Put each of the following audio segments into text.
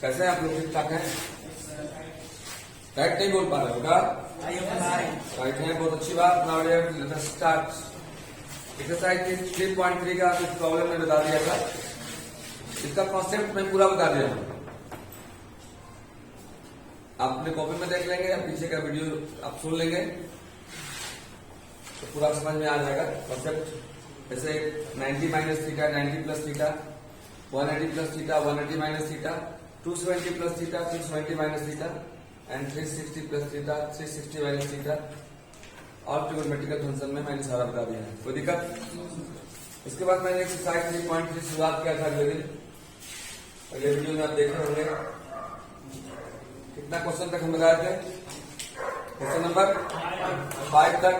कैसे हैं आप लोग? ठीक ठाक हैं? राइट नहीं बोल पा रहे होगा? राइट है, बहुत अच्छी बात। Now let us start exercise 3.3 का कुछ प्रॉब्लम मैं बता दिया था, इसका कॉन्सेप्ट मैं पूरा बता दिया हूँ। आप अपने कॉपी में देख लेंगे या पीछे का वीडियो आप सुन लेंगे तो पूरा समझ में आ जाएगा कॉन्सेप्ट। जैसे 90 minus theta, 90 plus theta, 180 plus theta, 180 minus theta, 270 plus theta, 270 minus theta and 360 plus theta, 360 minus theta और ट्रिगोनोमेट्रिकल फंक्शन में मैंने सारा बता दिया है। कोई दिक्कत? इसके बाद मैंने एक्सरसाइज 3.3 शुरुआत किया था अगले दिन। अगले वीडियो में आप देखे होंगे कितना क्वेश्चन तक हम लगाए थे। क्वेश्चन नंबर 5 तक।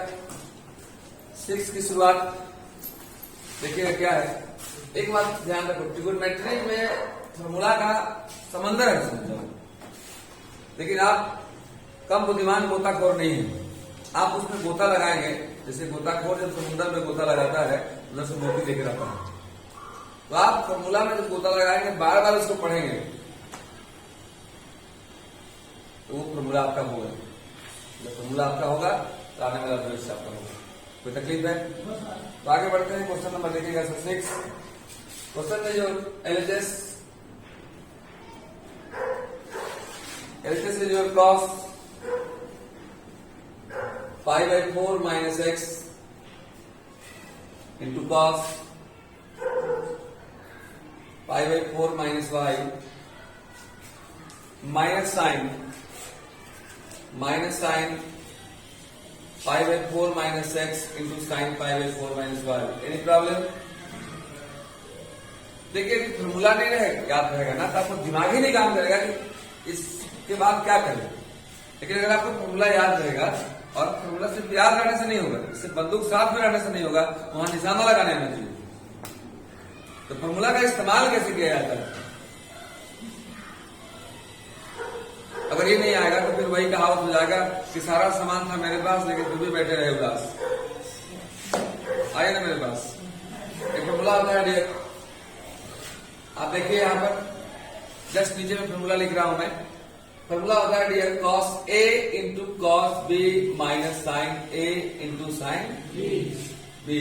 6 की शुरुआत देखिएगा क्या है। एक बात ध्यान रखो, ट्रिगोनोमेट्री में फॉर्मूला का समंदर है समझो, लेकिन आप कम बुद्धिमान गोताखोर नहीं है। आप उसमें गोता लगाएंगे, जैसे गोताखोर जब समुद्र में गोता लगाता है उधर से मोती लेकर आता है, तो आप फॉर्मूला में जब गोता लगाएंगे बार बार उसको पढ़ेंगे तो वो फॉर्मूला आपका होगा। जब फॉर्मूला आपका होगा तो आने वाला भविष्य आपका होगा। कोई तकलीफ है? तो आगे बढ़ते हैं। क्वेश्चन नंबर देखिएगा 6। क्वेश्चन में जो LHS is your cos pi by 4 minus x into cos pi by 4 minus y minus sin pi by 4 minus x into sin pi by 4 minus y. Any problem? देखिए formula नहीं रहेगा, याद रहेगा ना, तो आपको दिमाग ही नहीं काम करेगा कि इसके बाद क्या करें। लेकिन अगर आपको फॉर्मूला याद रहेगा, और फॉर्मूला सिर्फ याद रहने से नहीं होगा, सिर्फ बंदूक साथ में रहने से नहीं होगा, वहां निशाना लगाने आना चाहिए। तो फॉर्मूला का इस्तेमाल कैसे किया जाता है, अगर ये नहीं आएगा तो फिर वही कहावत हो जाएगा कि सारा सामान था मेरे पास लेकिन तुम भी बैठे रहे उदास। आइए ना मेरे पास एक फॉर्मूला होता है डियर, आप देखिए यहाँ पर जस्ट नीचे में फॉर्मूला लिख रहा हूं मैं। फॉर्मूला होता है dear cos A into cos B minus sine A into sine B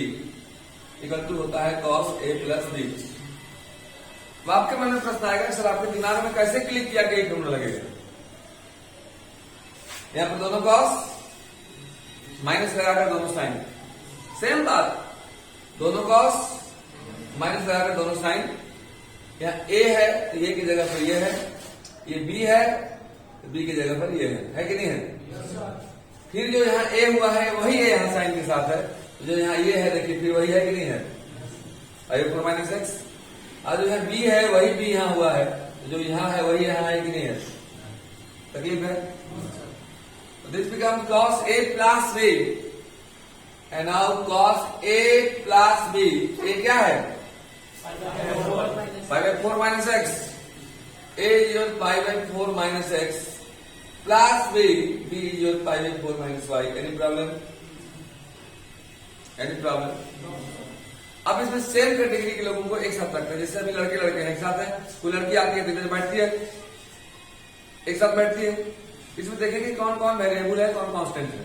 equal to होता है कॉस ए प्लस बी। तो आपके मन में प्रश्न आएगा सर आपके दिमाग में कैसे क्लिक किया कि फॉर्मूला लगेगा। यहाँ पर दोनों कॉस माइनस लगाकर दोनों साइन, सेम बात, दोनों कॉस माइनस लगाकर दोनों साइन। यहाँ ए है तो ए की जगह पर ये है, ये बी है तो बी की जगह पर ये है कि नहीं है। फिर जो यहाँ ए हुआ है वही है यहाँ साइन के साथ है, जो यहाँ ये है देखिए फिर वही है कि नहीं है, आई 4 माइनस एक्स। और जो यहाँ बी है वही बी यहाँ हुआ है, जो यहाँ है वही यहाँ है कि नहीं है। तकलीफ है? This become cos A plus B and now cos A plus B. A क्या है? pi by 4 minus x. A is your pi by 4 minus x plus b. B is your pi by 4 minus y. Any problem? Any problem? अब इसमें same category के लोगों को एक साथ रखते हैं। जैसे अभी लड़के लड़के हैं एक साथ हैं, कोई लड़की आती है तो इधर बैठती है, एक साथ बैठती है। इसमें देखेंगे कौन कौन वेरिएबल है कौन कांस्टेंट है।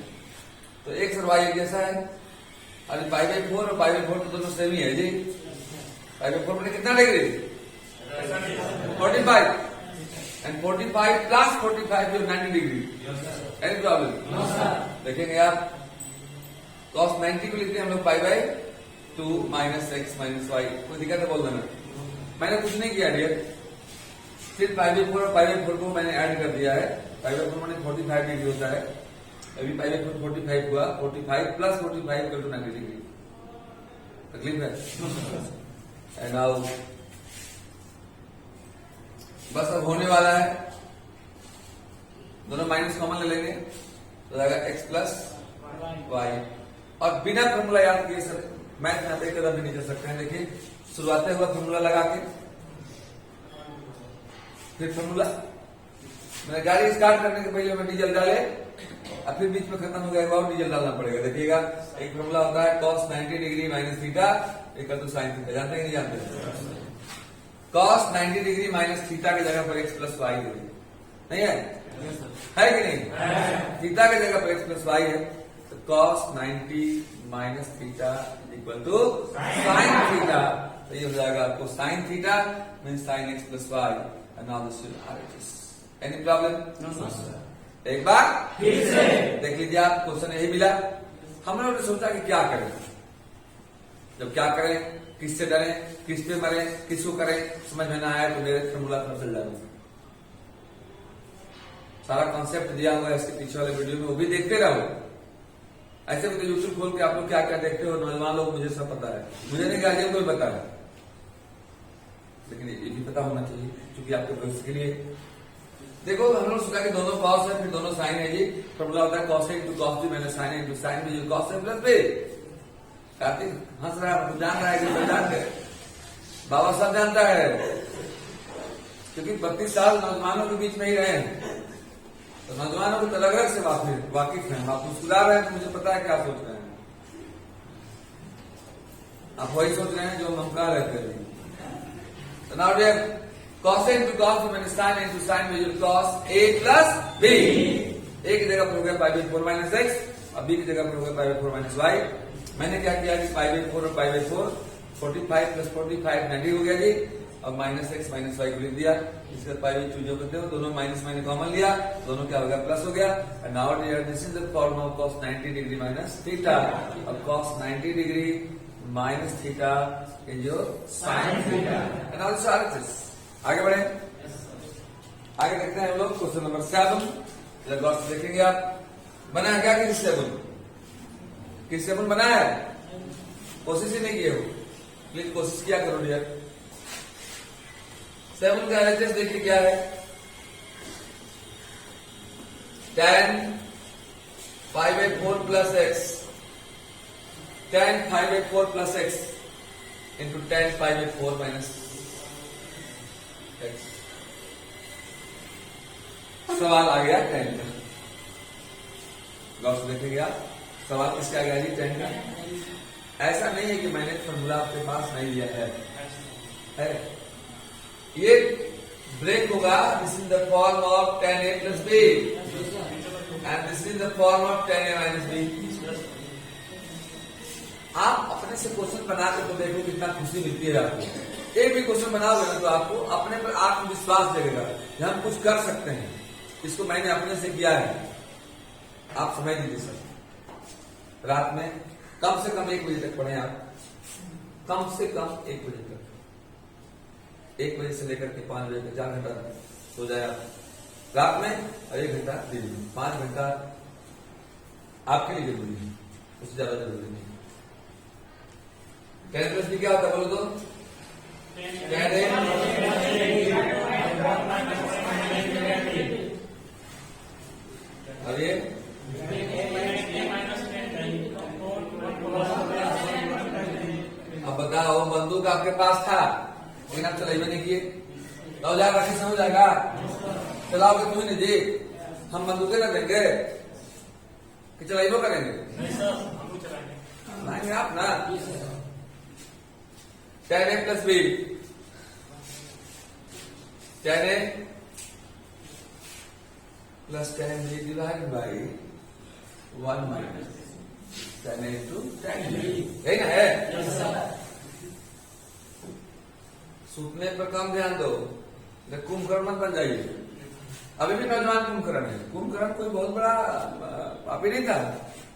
तो एक सर वाई जैसा है, अभी पाई बाई 4 और पाई बाई 4 तो दोनों सेम ही है जी। पाई बाई 4 कितना डिग्री? 45 एंड 45 प्लस 45 जो 90 डिग्री। Any problem? देखेंगे आप cos 90 को लिखते हैं हम लोग pi by 2 minus x minus y. कोई दिक्कत है बोल देना, मैंने कुछ नहीं किया डियर, सिर्फ पाई बाई 4 और पाई बाई 4 को मैंने ऐड कर दिया है। पाई बाई 4 मैंने 45 डिग्री होता है, अभी पाई बाई 4 45 हुआ, 45 प्लस 45 इक्वल टू 90 डिग्री। तकलीफ है? एंड नाउ बस अब होने वाला है, दोनों माइनस कॉमन ले लेंगे तो जाएगा एक्स प्लस वाई। और बिना फॉर्मूला याद किए सर मैथ में आप एक कदम भी नहीं कर सकते हैं। देखिए शुरुआत हुआ फॉर्मूला लगा के, फिर फॉर्मूला मैंने गाड़ी स्टार्ट करने के पहले मैं डीजल डाले और फिर बीच में खत्म हो गया और डीजल डालना पड़ेगा। देखिएगा एक फॉर्मूला होता है cos 90 degree minus theta equal to sine theta. जानते हैं नहीं जानते? cos 90 डिग्री माइनस थीटा की जगह पर x प्लस वाई दे नहीं है? है कि नहीं? थीटा की जगह पर x प्लस वाई है तो cos 90 minus theta equal to sine theta, तो ये हो जाएगा आपको sine theta mean sine x plus y and now this will RHS। Any problem? No sir. एक बार फिर से देख लीजिए आप, क्वेश्चन यही मिला। हम लोगों ने सोचा कि क्या करें, जब क्या करें, किससे डरें, किस पे मरें, किसको करें, समझ में ना आया तो मेरे फॉर्मूला पर चल जाओ। सारा कॉन्सेप्ट दिया हुआ है इसके पीछे वाले वीडियो में, वो भी देखते रहो। ऐसे में तो यूट्यूब खोल के आप लोग क्या क्या देखते हो, नौजवान लोग, मुझे सब पता है, मुझे नहीं गार्जियन को भी पता है, लेकिन ये भी पता होना चाहिए क्योंकि आपके भविष्य के लिए। देखो हम लोग सोचा कि दोनों कॉस है फिर दोनों साइन है जी, फॉर्मूला होता है cos A into cos B minus sine A into sine B, cos A plus B. Kartik हंस रहा है, जान रहा है कि जानते हैं, बाबा सब जानता है क्योंकि 32 साल नौजवानों के बीच में ही रहे हैं, तो नौजवानों को अलग अलग से वाकिफ हैं। आप मुस्कुरा रहे हैं तो मुझे पता है क्या सोच रहे हैं, आप वही सोच रहे हैं जो हम कह रहे थे। तो now dear cos A into cos B minus sin A into sin B equal cos A plus B। A की जगह पर हो गया पाई बाई 4 माइनस एक्स और B की जगह पर हो गया पाई बाई 4 माइनस वाई। मैंने क्या किया कि पाई बाई 4 और पाई बाई 4 45 प्लस 45 90 हो गया जी, और माइनस एक्स माइनस वाई को लिख दिया। इसके बाद पाई बाई 2 जो करते हो दोनों माइनस मैंने कॉमन लिया, दोनों क्या हो गया प्लस हो गया। And now dear this is the form of cos 90 degree minus theta, और cos 90 degree minus theta is your sine theta and also RHS। आगे बढ़े, आगे देखते हैं हम लोग क्वेश्चन नंबर 7। गौर से देखेंगे आप, बना है क्या किस टेबल, किस टेबल बना है, कोशिश ही नहीं किए हो, प्लीज कोशिश किया करो डियर। 7 का RHS देखिए क्या है, tan 5/4 plus x, tan 5/4 plus x into tan 5/4 minus x. सवाल आ गया tan का, गौर से देखेंगे आप, सवाल किसका आ गया जी, tan का। ऐसा नहीं है कि मैंने फॉर्मूला आपके पास नहीं लिया है, ये ब्रेक होगा। This is the form of tan A plus B and this is the form of tan A minus B। आप अपने से क्वेश्चन बना के तो देखो कितना खुशी मिलती है आपको। एक भी क्वेश्चन बनाओगे ना तो आपको अपने पर आत्मविश्वास लगेगा कि हम कुछ कर सकते हैं। इसको मैंने अपने से किया है, आप समझ लीजिए सर। रात में कम से कम 1 बजे तक पढ़े आप, कम से कम 1 बजे तक, 1 बजे से लेकर के 5 बजे तक 4 घंटा सो जाए आप रात में, और 1 घंटा दिन में, 5 घंटा आपके लिए जरूरी है, उससे ज्यादा जरूरी नहीं। 10 प्लस B क्या होता है बोलो तो, अब ये अब बताओ, बंदूक आपके पास था लेकिन आप चलाइए नहीं किए, तो जाएगा अच्छी समझ जाएगा, चलाओगे तुम नहीं जी, हम बंदूकें ना देंगे कि चलाइए करेंगे, नहीं आप ना। tan A plus B, tan A plus tan B divide by 1 minus tan A into tan B, यही ना है। सूतने पर कम ध्यान दो, कुंभकर्ण मत बन जाइए। अभी भी नौजवान कुंभकर्ण है, कुंभकर्ण कोई बहुत बड़ा पापी नहीं था।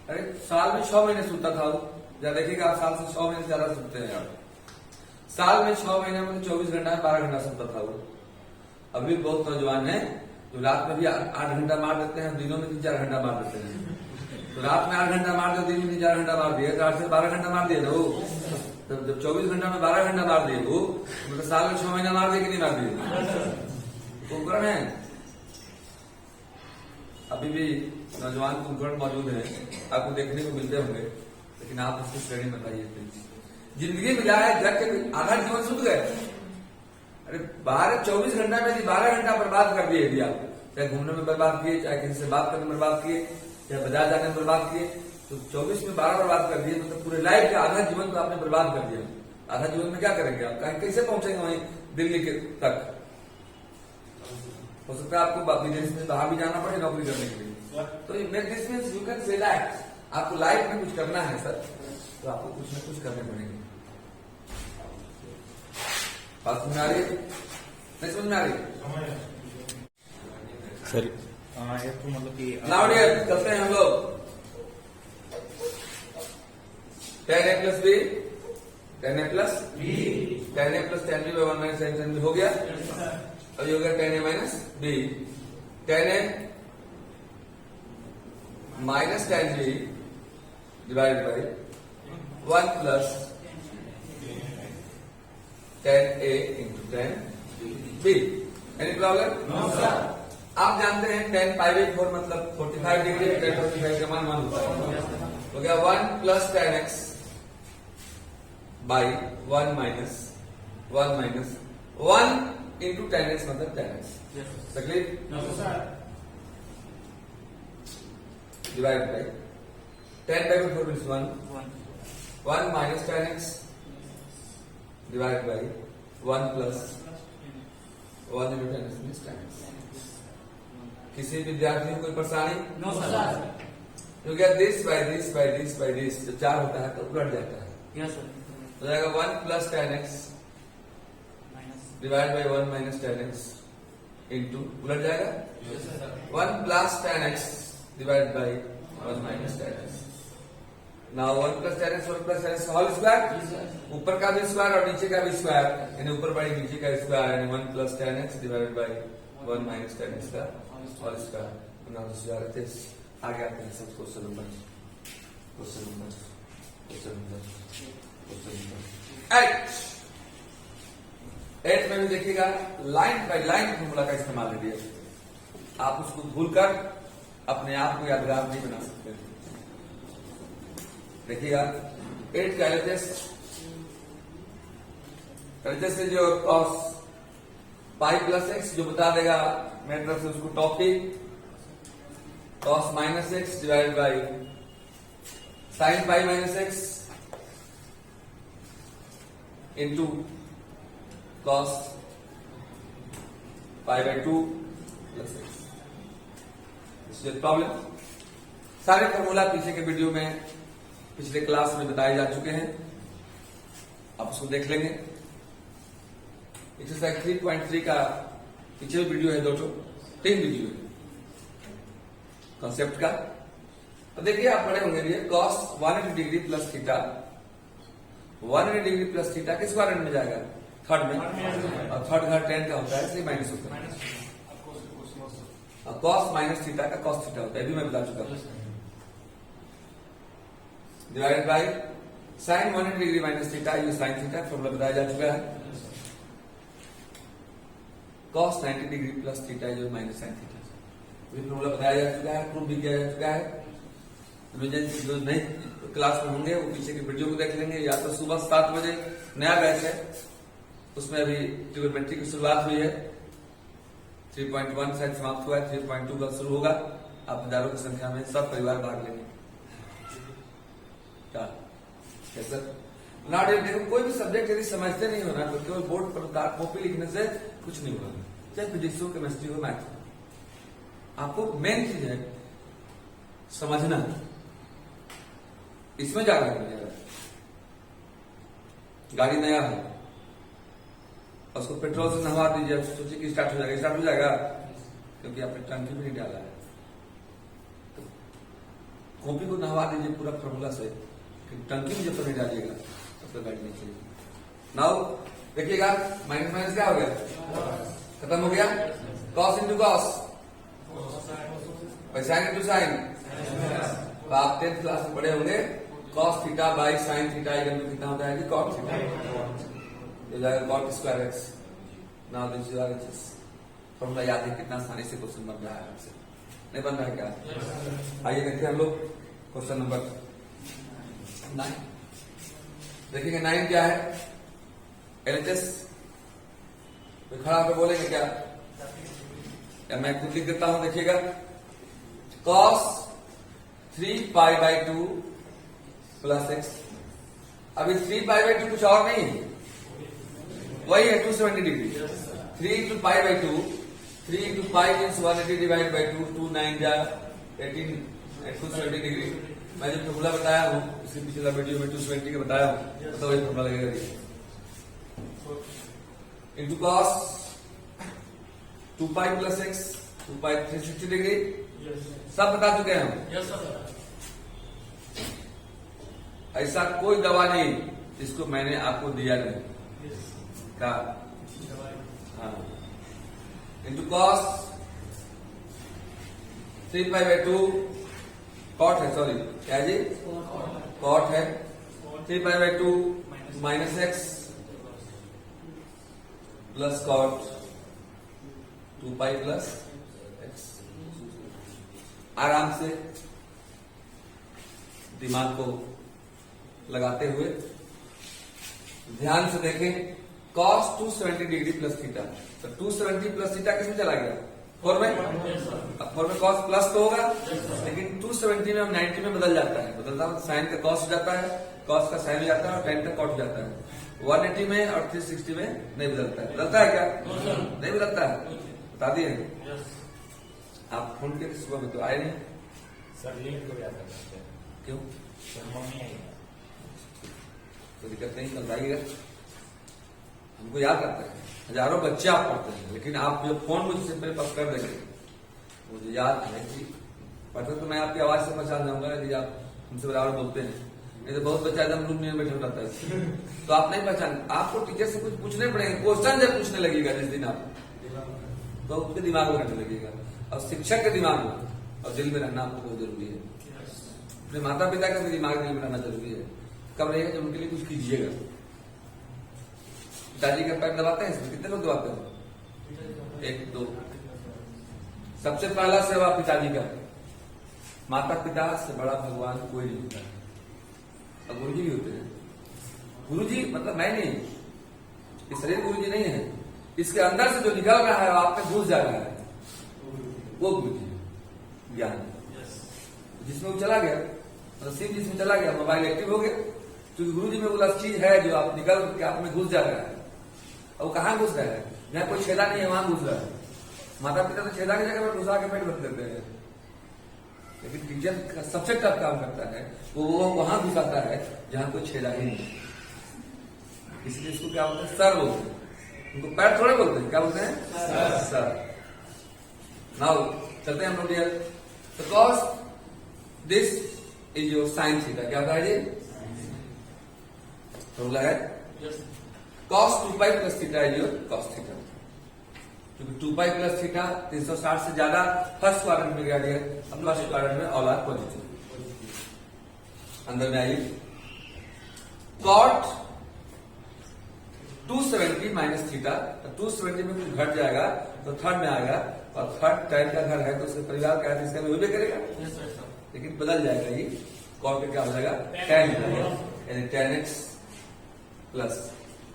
अरे साल में 6 महीने सूता था वो, या देखिएगा आप, साल से 6 महीने ज्यादा सूते हैं आप, साल में 6 महीने में 24 घंटा में 12 घंटा सोता था वो। अभी बहुत नौजवान है जो रात में भी 8 घंटा मार देते हैं, दिनों में 3-4 घंटा मार देते हैं। तो रात में 8 घंटा मार दिया, दिन में 3-4 घंटा मार दिए, तो 8 से 12 घंटा मार दिए वो। तो जब 24 घंटा में 12 घंटा मार दिए वो, मतलब साल में 6 महीना मार दिए कि नहीं मार दिए, कुंभकर्ण है। अभी भी नौजवान कुंभकर्ण मौजूद है, आपको देखने को मिलते होंगे, लेकिन आप उसकी श्रेणी बताइए प्लीज। जिंदगी में जाए जग के आधा जीवन सुध गए। अरे 24 घंटा में 12 घंटा बर्बाद कर दिए यदि आप, चाहे घूमने में बर्बाद किए, चाहे किसी से बात करने में बर्बाद किए, चाहे बाजार जाने में बर्बाद किए, तो 24 में 12 बर्बाद कर दिए, मतलब पूरे लाइफ का आधा जीवन तो आपने बर्बाद कर दिया। आधा जीवन में क्या करेंगे आप, कैसे पहुंचेंगे वहीं दिल्ली के तक? हो सकता है आपको विदेश में बाहर भी जाना पड़े नौकरी करने के लिए। तो this means you can say that आपको लाइफ में कुछ करना है सर, तो आपको कुछ ना कुछ करने पड़ेंगे। बात समझ में आ रही है? नहीं समझ में आ रही सर? ये तो मतलब कि नाउडियर करते हैं हम लोग 10a plus B 10a plus B 10a plus 10b by 1 minus 10b हो गया। अब ये हो गया 10a minus B 10a minus 10b divided by 1 plus 10a into 10b। Any problem? No sir. आप जानते हैं 10 पाई बाई 4 मतलब 45 डिग्री, 10 45 का मान 1 होता है। हो गया 1 plus 10x by 1 minus 1 into 10x मतलब 10x। तकलीफ? Divide by 10 by 4 means 1 minus 10x divide by 1 plus 1 into 10x means 10x। किसी विद्यार्थी को कोई परेशानी? No sir. तो क्या this by this by this by this जब 4 होता है तो उलट जाता है। Yes sir. हो जाएगा 1 plus 10x divide by 1 minus 10x into उलट जाएगा 1 plus 10x divide by 1 minus 10x। Now 1 plus 10x 1 plus 10x whole square, ऊपर का भी स्क्वायर और नीचे का भी स्क्वायर, यानी ऊपर बाई नीचे का स्क्वायर, यानी 1 plus 10x divided by 1 minus 10x का whole square. Now this is आगे आते हैं सब क्वेश्चन नंबर 8 में भी देखिएगा लाइन बाय लाइन फॉर्मूला का इस्तेमाल करिए। आप उसको भूलकर अपने आप को यादगार नहीं बना सकते। देखिएगा 8 का एलएचएस से जो कॉस पाई प्लस एक्स जो बता देगा मेरी तरफ से उसको topic cos minus x divide by sine pi minus x into cos pi by 2 plus x. Problem सारे फॉर्मूला पीछे के वीडियो में पिछले क्लास में बताए जा चुके हैं, आप उसको देख लेंगे। एक्सरसाइज 3.3 का पीछे वीडियो है 3 वीडियो है कॉन्सेप्ट का। तो देखिए आप पढ़े होंगे ये cos 180 degree plus theta 180 degree plus theta किस क्वाड्रेंट में जाएगा? थर्ड में। और थर्ड घर 10 का होता है इसलिए माइनस होता है। कॉस माइनस थीटा का कॉस थीटा होता है, भी मैं बता चुका हूं। Divided by sine 180 degree minus theta, ये साइन थीटा फॉर्मूला बताया जा चुका है। कॉस 90 डिग्री प्लस थीटा जो माइनस साइन थीटा, ये फॉर्मूला बताया जा चुका है, प्रूव भी किया जा चुका है। जो नए क्लास में होंगे वो पीछे के वीडियो को देख लेंगे, या तो सुबह 7 बजे नया बैच है उसमें अभी ट्रिग्नोमेट्री की शुरुआत हुई है। 3.1 शायद समाप्त हुआ है, 3.2 का शुरू होगा। आप हजारों की संख्या में सब परिवार भाग लेंगे। सर ना देखो कोई भी सब्जेक्ट यदि समझते नहीं हो ना तो केवल बोर्ड पर कॉपी लिखने से कुछ नहीं होगा, चाहे फिजिक्स हो केमिस्ट्री हो मैथ हो। आपको मेन चीज है समझना, इसमें जाना है। गाड़ी नया है उसको पेट्रोल से नहवा दीजिए, सोचिए कि स्टार्ट हो जाएगा क्योंकि आपने टंकी भी नहीं डाला है। तो कॉपी को नहवा दीजिए पूरा फॉर्मूला से, टंकी में जब तक नहीं डालिएगा तब तक गाड़ी नहीं चलेगी। नाउ देखिएगा माइनस माइनस क्या हो गया, खत्म हो गया। Cos into cos sine into sine. तो आप 10th क्लास में पढ़े होंगे cos theta by sine theta कितना होता है? कॉट थीटा हो जाएगा cot square x. Now this is RHS formula याद है, कितना आसानी से क्वेश्चन बन रहा है आपसे, नहीं बन रहा है क्या? आइए देखते हैं हम लोग क्वेश्चन नंबर 9। देखिएगा 9 क्या है? एलएचएस खड़ा होकर बोलेंगे क्या, या मैं खुद लिख देता हूं। देखिएगा cos 3 pi by 2 plus x. अभी 3π/2 कुछ और नहीं है, वही है 270 degree. 3 into π/2, 3 into π means 180 divided by 2, 2 9 जा 18 at 270 डिग्री। मैं जो फॉर्मूला बताया हूँ इसके पिछला वीडियो में 270 का बताया हूँ, तो वही फॉर्मूला लगेगा इंटू कॉस 2π + x, 2π 360 डिग्री, सब बता चुके हैं हम। ऐसा कोई दवा नहीं जिसको मैंने आपको दिया नहीं का। हाँ, इंटू कॉस 3π/2 कॉट है, सॉरी क्या है जी, कॉट है 3π/2 -x प्लस कॉट 2π + x। आराम से दिमाग को लगाते हुए ध्यान से देखें। cos 270 डिग्री प्लस थीटा, तो 270 प्लस थीटा किसमें चला गया, 4 में। अब 4 में cos प्लस तो होगा, लेकिन 270 में 90 में बदल जाता है, बदलता है साइन का cos हो जाता है, cos का साइन हो जाता है और tan का cot हो जाता है। 180 में और 360 में नहीं बदलता है। बदलता है क्या, नहीं बदलता है, बता दिए। आप फोन के सुबह में तो आए नहीं सर, लिंक को याद कर सकते हैं। क्यों, सर मम्मी आई तो दिक्कत नहीं, कल आइएगा, हमको याद आता है। हजारों बच्चे आप पढ़ते हैं, लेकिन आप जो फोन मुझसे मेरे पास कर देंगे, मुझे याद है कि पढ़ते तो मैं आपकी आवाज से पहचान जाऊंगा यदि आप हमसे बराबर बोलते हैं। नहीं तो बहुत बच्चा एकदम रूम में बैठे रहता है, तो आप नहीं पहचान। आपको टीचर से कुछ पूछने पड़ेंगे, क्वेश्चन जब पूछने लगेगा जिस दिन आप, तो उसके दिमाग में रहने लगेगा। और शिक्षक के दिमाग में और दिल में रहना आपको बहुत जरूरी है। अपने माता पिता का भी दिमाग दिल में रहना जरूरी है। कब रहेगा, जब उनके लिए कुछ कीजिएगा। पिताजी का पैर दबाते हैं, इसमें कितने लोग दबाते हैं, 1 2। सबसे पहला सेवा पिताजी का। माता पिता से बड़ा भगवान कोई नहीं होता है, और गुरु जी भी होते हैं। गुरु जी मतलब मैं नहीं, ये शरीर गुरु जी नहीं है, इसके अंदर से जो निकल रहा है वो आप में घुस जा रहा है, वो गुरु जी ज्ञान। जिसमें वो चला गया, मतलब शिव जिसमें चला गया, मोबाइल एक्टिव हो गया, क्योंकि गुरु जी में वो चीज है जो आप निकल के आप में घुस जा रहा है। और वो कहाँ घुस रहा है, जहाँ कोई छेदा नहीं है वहां घुस रहा है। माता पिता तो छेदा की जगह पर घुसा के पेट भर देते हैं, लेकिन टीचर सबसे टफ काम करता है, वो वहां घुसाता है जहां कोई छेदा ही नहीं। इसलिए इसको क्या बोलते हैं, सर बोलते हैं। उनको पैर थोड़े बोलते हैं, क्या बोलते हैं, सर। नाउ चलते हैं हम लोग यार। तो cos this is your sine theta, क्या होता है जी, फॉर्मूला है cos 2π + theta is your cos theta. क्योंकि 2π + थीटा 360 से ज्यादा फर्स्ट क्वाड्रेंट में गया, अब फर्स्ट क्वाड्रेंट में ऑल आर पॉजिटिव। अंदर में आइए, cot 270 - थीटा, 270 में कुछ घट जाएगा तो थर्ड में आएगा, और थर्ड tan का घर है तो उसके परिवार का है, इसका भी करेगा, लेकिन बदल जाएगा। ये cot का क्या हो जाएगा, tan, यानी tan x plus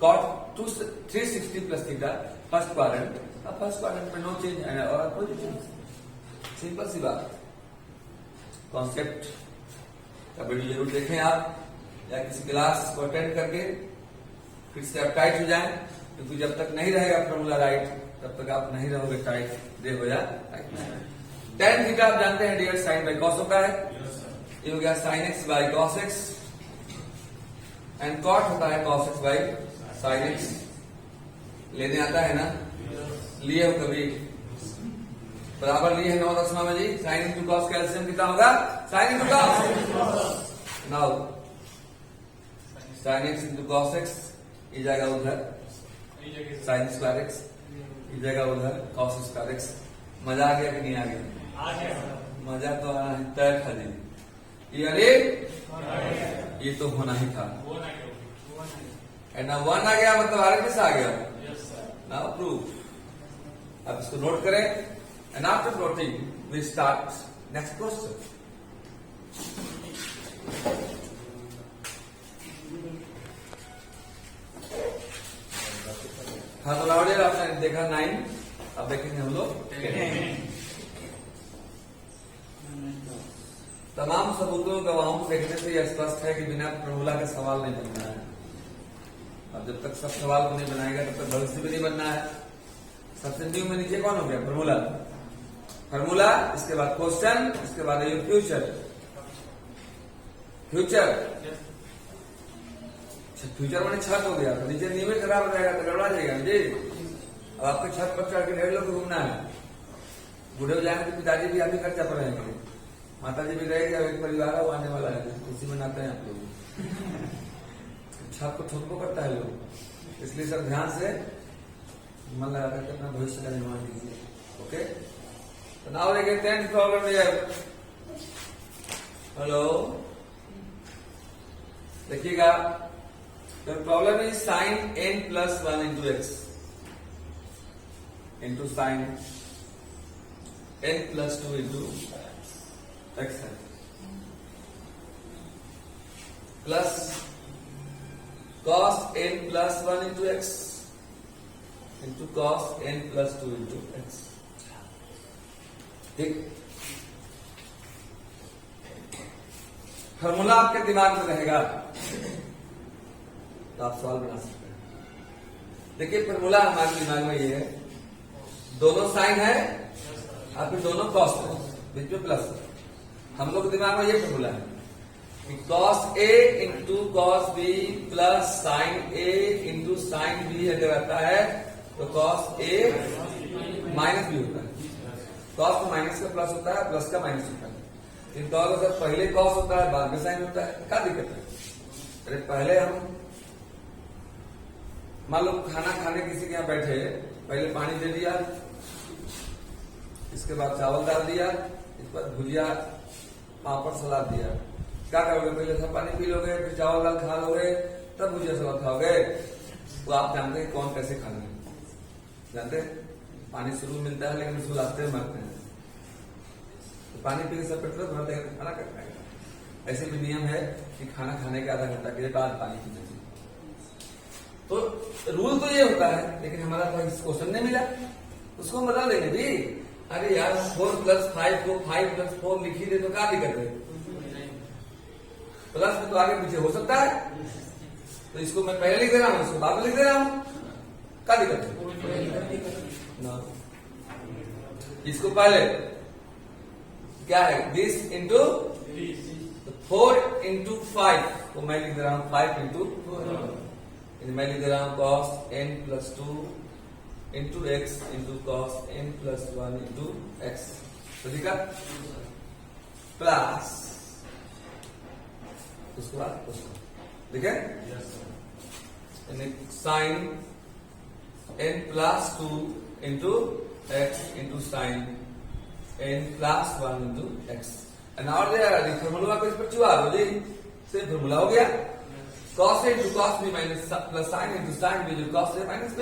cot 360 + theta first quadrant. अब फर्स्ट क्वाड्रेंट में नो चेंज है और पॉजिटिव, सिंपल सी बात। कॉन्सेप्ट का वीडियो जरूर देखें आप, या किसी क्लास को अटेंड करके फिर से आप टाइट हो जाएं, क्योंकि जब तक नहीं रहेगा फॉर्मूला राइट तब तक आप नहीं रहोगे टाइट, देर हो जाए टाइट। tan थीटा आप जानते हैं डियर साइन बाई कॉस होता है, ये हो गया sin x by cos x, and cot होता है cos x by sin x। लेने आता है ना, लिए हो कभी, बराबर लिए है 9/10 में जी। sin into cos का एलसीएम कितना होगा, sin into cos। Now sin x into cos x, ये जाएगा उधर sin स्क्वायर x, ये जाएगा उधर cos स्क्वायर x। मजा आ गया कि नहीं आ गया, मजा तो आना है तय खाली। ये अरे ये तो होना ही था, एंड ना 1 आ गया मतलब आर किस आ गया, नाउ प्रूव। अब इसको नोट करें, and after noting we start next question. हाँ तो लाउडियर आपने देखा 9, अब देखेंगे हम लोग 10। तमाम सबूतों गवाहों को देखने से यह स्पष्ट है कि बिना फॉर्मूला का सवाल नहीं बनना है। अब जब तक सब सवाल को नहीं बनाएगा तब तक भविष्य भी नहीं बनना है। सबसे न्यू में नीचे कौन हो गया? फॉर्मूला। फॉर्मूला, इसके बाद क्वेश्चन, इसके बाद ये फ्यूचर। फ्यूचर, फ्यूचर मैंने छत हो गया तो नीचे न्यू में खराब हो जाएगा तो गड़बड़ा जाएगा जी। अब आपको छत पर चढ़ के 1.5 लोग घूमना है। बूढ़े हो जाएंगे तो पिताजी भी अभी खर्चा पर रहेंगे, माता जी भी रहेगी, अब एक परिवार वो आने वाला है, उसी में नाते हैं आप लोग। छत को ठोको करता है लोग, इसलिए सब ध्यान से मन लगा करके अपना भविष्य का निर्माण कीजिए। ओके, तो नाउ देखिए 10th प्रॉब्लम है। हेलो, देखिएगा, the problem is sin n plus 1 into x into sin n plus 2 into x है plus cos n plus 1 into x into cos n plus 2 into x। ठीक, formula आपके दिमाग में रहेगा तो आप सवाल बना सकते हैं। देखिए फॉर्मूला हमारे दिमाग में ये है, दोनों साइन है और फिर दोनों कॉस है, बीच में प्लस है। हम लोग के दिमाग में ये फॉर्मूला है कि cos A into cos B plus sine A into sine B अगर आता है तो कॉस ए माइनस बी होता है। कॉस का माइनस का प्लस होता है, प्लस का माइनस होता है। इन दोनों से पहले कॉस होता है, बाद में साइन होता है, क्या दिक्कत है? अरे पहले हम मान लो खाना खाने किसी के यहाँ बैठे, पहले पानी दे दिया, इसके बाद चावल डाल दिया, इस पर भुजिया पापड़ सलाद दिया। क्या करोगे? पहले सब पानी पी लोगे, फिर चावल दाल खा लोगे, तब भुजिया सलाद खाओगे। तो आप जानते हैं कौन कैसे खाना है? जानते हैं पानी शुरू मिलता है लेकिन उसको रास्ते में मरते हैं। तो पानी पी के सब पेट्रोल भरते हैं, खाना करना है। ऐसे भी नियम है कि खाना खाने के आधा घंटा के बाद पानी पीना चाहिए। तो रूल तो ये होता है, लेकिन हमारा पास क्वेश्चन नहीं मिला, उसको हम बता देंगे भी। अरे यार 4 + 5 को 5 + 4 लिख ही दे तो क्या दिक्कत है? प्लस में तो आगे पीछे हो सकता है, तो इसको मैं पहले लिख दे रहा हूं, इसको बाद में लिख दे रहा हूं, क्या दिक्कत है? ना, इसको पहले क्या है 20 इंटू 4 इंटू 5 को मैं लिख दे रहा हूं 5 इंटू 4, मैं लिख दे रहा हूं cos n plus 2 into x into cos n plus 1 into x। तो ठीक है, प्लस उसके बाद ठीक है sine n plus 2 into x into sine n plus 1 into x। और फॉर्मूला को इस पर चुहा दो जी, सिर्फ फॉर्मूला हो गया। cos a into cos b minus plus sign into sign b जो cos a माइनस b।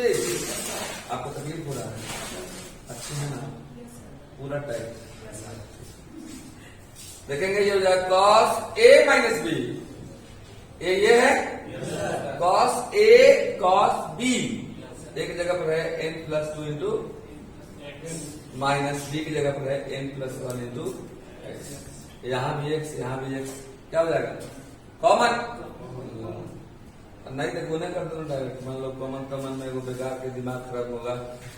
आपको तकलीफ हो रहा है? अच्छी है ना? पूरा टाइप देखेंगे, ये हो जाएगा cos a माइनस b। ये है cos a cos b, एक जगह पर है n plus 2 into minus b की जगह पर है n plus 1 इंटू x। यहां भी x, यहां भी x, क्या हो जाएगा? कॉमन। नहीं तो गुना कर दो डायरेक्ट, मान लो कॉमन कॉमन में वो बेकार के दिमाग खराब होगा,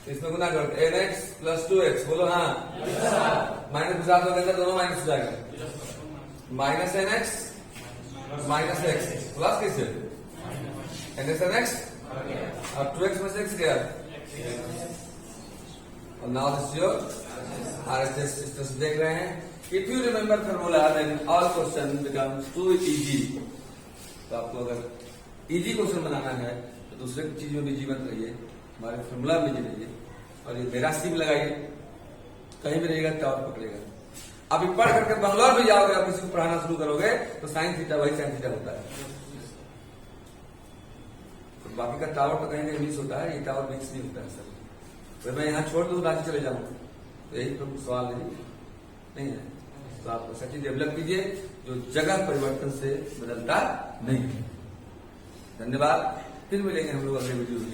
इसमें गुना कर दो nx plus 2x। बोलो हाँ, माइनस गुजार हो गया, दोनों माइनस हो जाएगा। Minus nx minus x plus किससे nx nx और 2x में से x गया। और नाउ दिस योर RHS देख रहे हैं। If you remember formula then all question becomes too easy. तो आपको अगर इजी क्वेश्चन बनाना है तो दूसरे चीजों में इजी मत रहिए, हमारे फॉर्मूला में इजी रहिए। और ये मेरा सिम लगाइए, कहीं भी रहेगा टावर पकड़ेगा। अभी पढ़ करके बंगलौर भी जाओगे, आप किसी को पढ़ाना शुरू करोगे तो साइन थीटा वही साइन थीटा होता है। तो बाकी का टावर तो कहीं मिक्स होता है, ये टावर मिक्स नहीं होता है सर। तो मैं यहाँ छोड़ दूं, रांची चले जाऊं, तो यही प्रमुख सवाल नहीं है। तो आप सच्ची डेवलप कीजिए जो जगह परिवर्तन से बदलता नहीं है। धन्यवाद, फिर मिलेंगे हम लोग अगले वीडियो में।